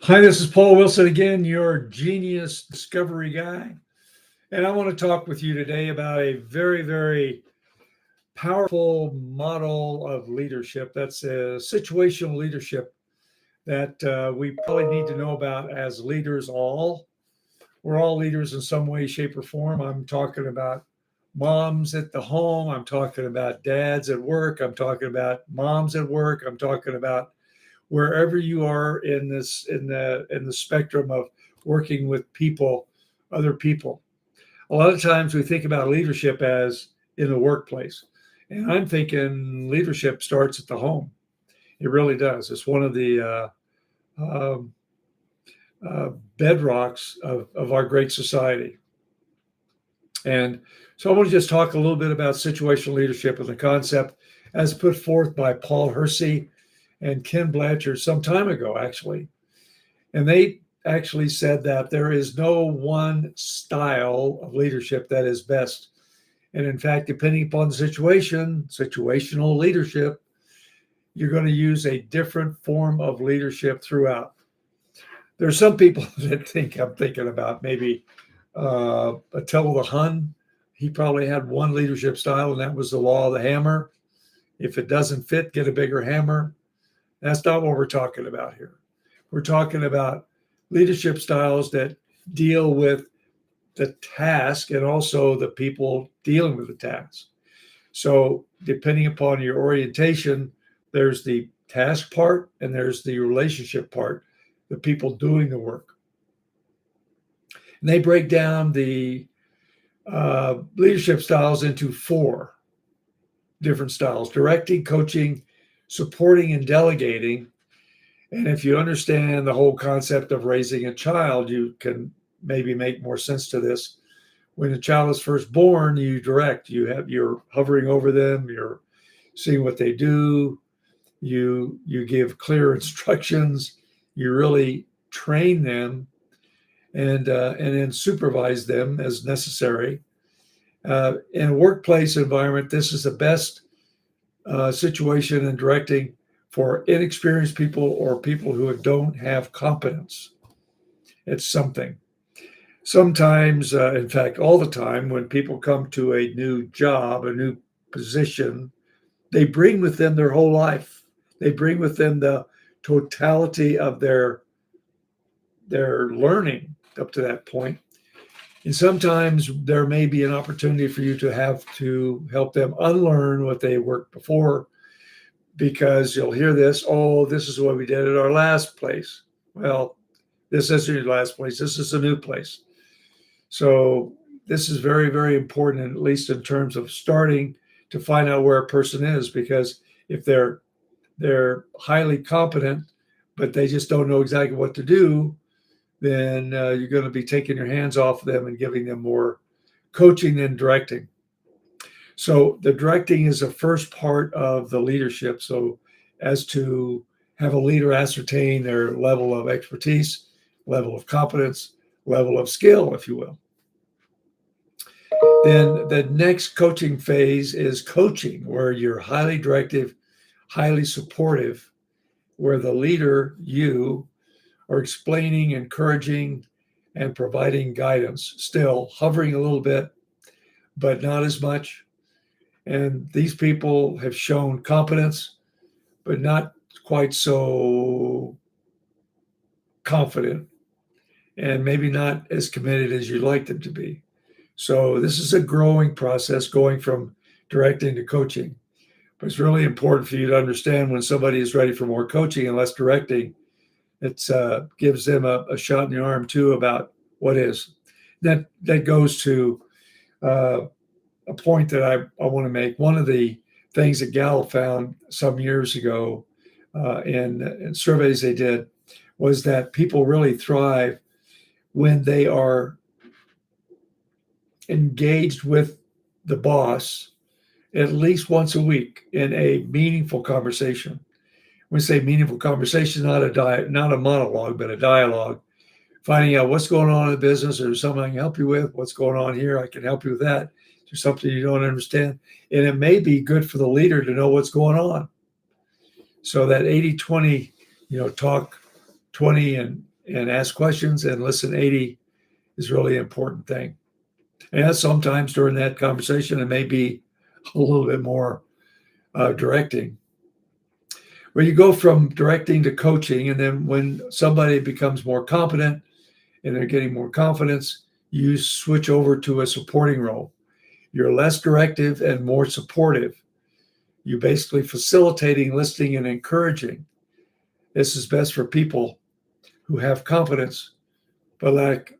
Hi, this is Paul Wilson again, your genius discovery guy. And I want to talk with you today about a very, very powerful model of leadership. That's a situational leadership that we probably need to know about as leaders all. We're all leaders in some way, shape, or form. I'm talking about moms at the home. I'm talking about dads at work. I'm talking about moms at work. I'm talking about wherever you are in the spectrum of working with people, other people. A lot of times we think about leadership as in the workplace, and I'm thinking leadership starts at the home. It really does. It's one of the um, uh, bedrocks of our great society. And so I want to just talk a little bit about situational leadership and the concept as put forth by Paul Hersey and Kin Blanchard some time ago, actually. And they actually said that there is no one style of leadership that is best. And in fact, depending upon the situation, situational leadership, you're going to use a different form of leadership throughout. There are some people that think I'm thinking about maybe Attila the Hun. He probably had one leadership style, and that was the law of the hammer. If it doesn't fit, get a bigger hammer. That's not what we're talking about here. We're talking about leadership styles that deal with the task and also the people dealing with the task. So, depending upon your orientation, there's the task part and there's the relationship part, the people doing the work. And they break down the leadership styles into four different styles: directing, coaching, supporting, and delegating. And if you understand the whole concept of raising a child, you can maybe make more sense to this. When a child is first born, you direct. You're hovering over them. You're seeing what they do. You give clear instructions. You really train them and then supervise them as necessary. In a workplace environment, this is the best situation in directing for inexperienced people or people who don't have competence. It's something. Sometimes, in fact, all the time, when people come to a new job, a new position, they bring with them their whole life. They bring with them the totality of their learning up to that point. And sometimes there may be an opportunity for you to have to help them unlearn what they worked before, because you'll hear this, oh, this is what we did at our last place. Well, this isn't your last place. This is a new place. So this is very, very important, at least in terms of starting to find out where a person is, because if they're highly competent, but they just don't know exactly what to do, then you're going to be taking your hands off them and giving them more coaching than directing. So the directing is the first part of the leadership. So as to have a leader ascertain their level of expertise, level of competence, level of skill, if you will. Then the next coaching phase is coaching, where you're highly directive, highly supportive, where the leader, you, are explaining, encouraging, and providing guidance, still hovering a little bit, but not as much. And these people have shown competence, but not quite so confident, and maybe not as committed as you'd like them to be. So this is a growing process, going from directing to coaching. But it's really important for you to understand when somebody is ready for more coaching and less directing. It gives them a shot in the arm too about what is. That goes to a point that I want to make. One of the things that Gallup found some years ago in surveys they did was that people really thrive when they are engaged with the boss at least once a week in a meaningful conversation. When we say meaningful conversation, not a monologue, but a dialogue, finding out what's going on in the business, or something I can help you with, what's going on here, I can help you with that. There's something you don't understand. And it may be good for the leader to know what's going on. So that 80-20, talk 20 and and ask questions and listen 80 is really an important thing. And sometimes during that conversation, it may be a little bit more directing. When you go from directing to coaching, and then when somebody becomes more competent and they're getting more confidence, you switch over to a supporting role. You're less directive and more supportive. You basically facilitating, listening, and encouraging. This is best for people who have confidence but lack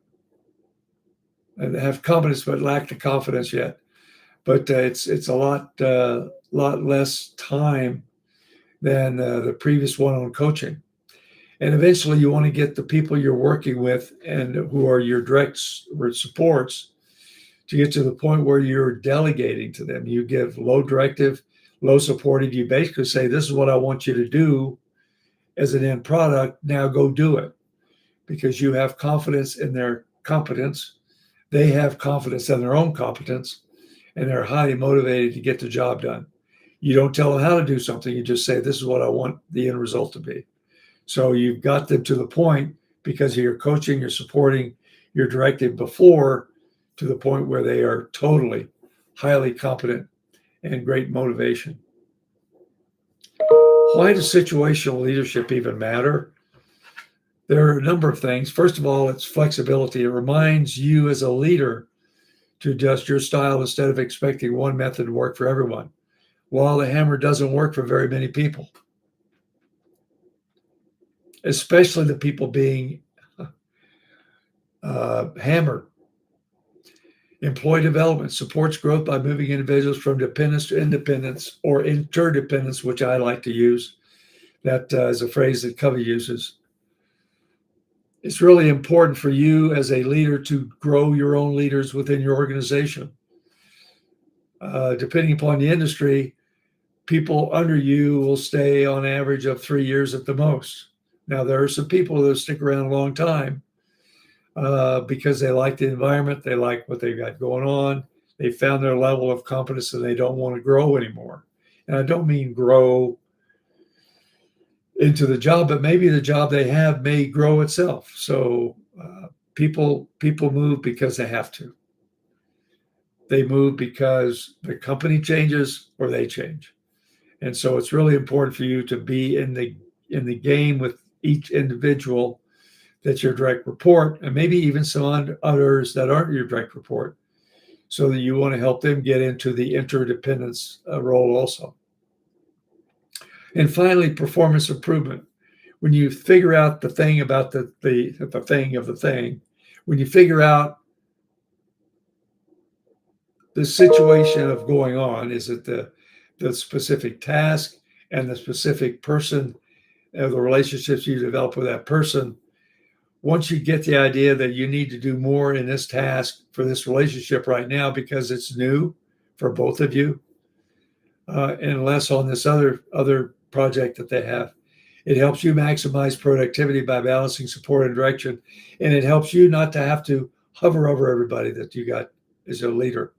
the confidence yet. But it's a lot less time than the previous one on coaching. And eventually you want to get the people you're working with and who are your direct supports to get to the point where you're delegating to them. You give low directive, low supportive. You basically say, this is what I want you to do as an end product. Now go do it, because you have confidence in their competence. They have confidence in their own competence, and they're highly motivated to get the job done. You don't tell them how to do something. You just say, this is what I want the end result to be. So you've got them to the point because of your coaching, your supporting, your directing before, to the point where they are totally highly competent and great motivation. Why does situational leadership even matter? There are a number of things. First of all, it's flexibility. It reminds you as a leader to adjust your style instead of expecting one method to work for everyone. While the hammer doesn't work for very many people, especially the people being hammered. Employee development supports growth by moving individuals from dependence to independence, or interdependence, which I like to use. That is a phrase that Covey uses. It's really important for you as a leader to grow your own leaders within your organization. Depending upon the industry, people under you will stay on average of 3 years at the most. Now, there are some people that stick around a long time because they like the environment, they like what they've got going on, they found their level of competence and they don't want to grow anymore. And I don't mean grow into the job, but maybe the job they have may grow itself. So people move because they have to. They move because the company changes or they change. And so it's really important for you to be in the game with each individual that's your direct report, and maybe even some others that aren't your direct report, so that you want to help them get into the interdependence role also. And finally, performance improvement. When you figure out the thing about the thing of the thing, when you figure out the situation of going on, is it the specific task and the specific person, the relationships you develop with that person. Once you get the idea that you need to do more in this task for this relationship right now because it's new for both of you, and less on this other project that they have, it helps you maximize productivity by balancing support and direction, and it helps you not to have to hover over everybody that you got as a leader.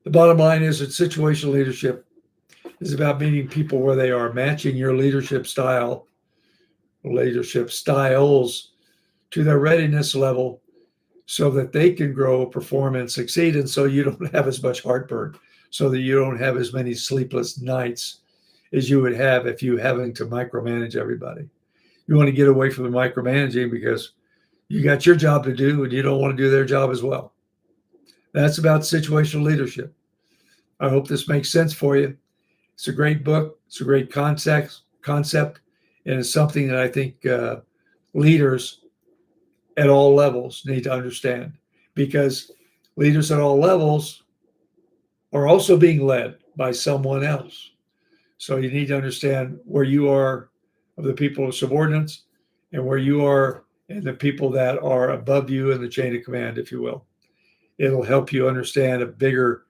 The bottom line is that situational leadership is about meeting people where they are, matching your leadership styles to their readiness level so that they can grow, perform, and succeed. And so you don't have as much heartburn, so that you don't have as many sleepless nights as you would have if you having to micromanage everybody. You want to get away from the micromanaging because you got your job to do and you don't want to do their job as well. That's about situational leadership. I hope this makes sense for you. It's a great book. It's a great concept, and it's something that I think leaders at all levels need to understand, because leaders at all levels are also being led by someone else. So you need to understand where you are of the people of subordinates and where you are and the people that are above you in the chain of command, if you will. It'll help you understand a bigger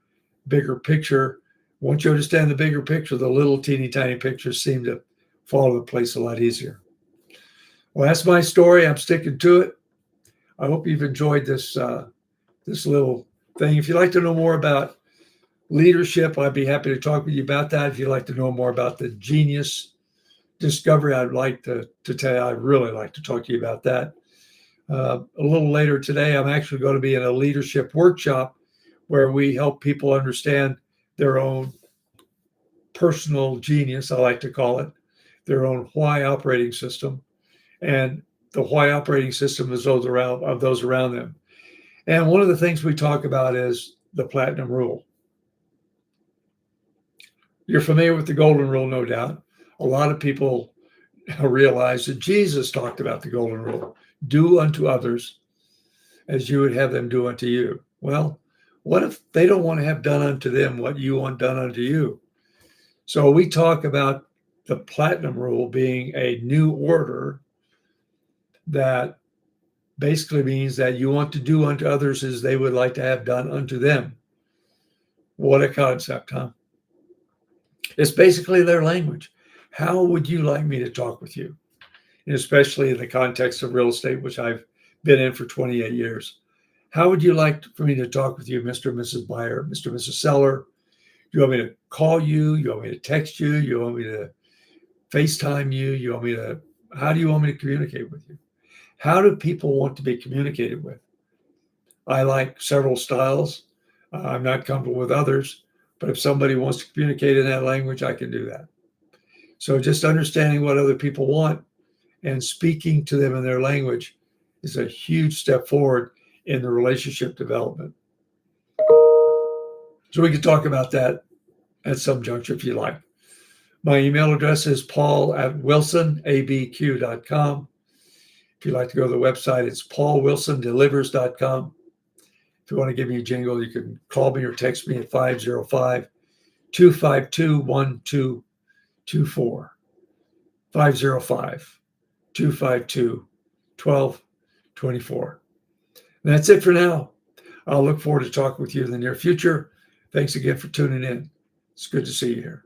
picture. Once you understand the bigger picture, the little teeny tiny pictures seem to fall into place a lot easier. Well, that's my story. I'm sticking to it. I hope you've enjoyed this little thing. If you'd like to know more about leadership, I'd be happy to talk with you about that. If you'd like to know more about the genius discovery I'd like to tell you. I'd really like to talk to you about that. A little later today, I'm actually going to be in a leadership workshop where we help people understand their own personal genius, I like to call it, their own why operating system, and the why operating system is those around them. And one of the things we talk about is the platinum rule. You're familiar with the golden rule, no doubt. A lot of people realize that Jesus talked about the golden rule: do unto others as you would have them do unto you. Well, what if they don't want to have done unto them what you want done unto you? So we talk about the platinum rule being a new order that basically means that you want to do unto others as they would like to have done unto them. What a concept, huh? It's basically their language. How would you like me to talk with you? And especially in the context of real estate, which I've been in for 28 years. How would you like for me to talk with you, Mr. and Mrs. Buyer, Mr. and Mrs. Seller? You want me to call you? You want me to text you? You want me to FaceTime you? How do you want me to communicate with you? How do people want to be communicated with? I like several styles. I'm not comfortable with others, but if somebody wants to communicate in that language, I can do that. So just understanding what other people want and speaking to them in their language is a huge step forward in the relationship development. So we can talk about that at some juncture if you like. My email address is paul@wilsonabq.com. If you'd like to go to the website, it's paulwilsondelivers.com. If you want to give me a jingle, you can call me or text me at 505-252-1224. 505-252-1224. And that's it for now. I'll look forward to talking with you in the near future. Thanks again for tuning in. It's good to see you here.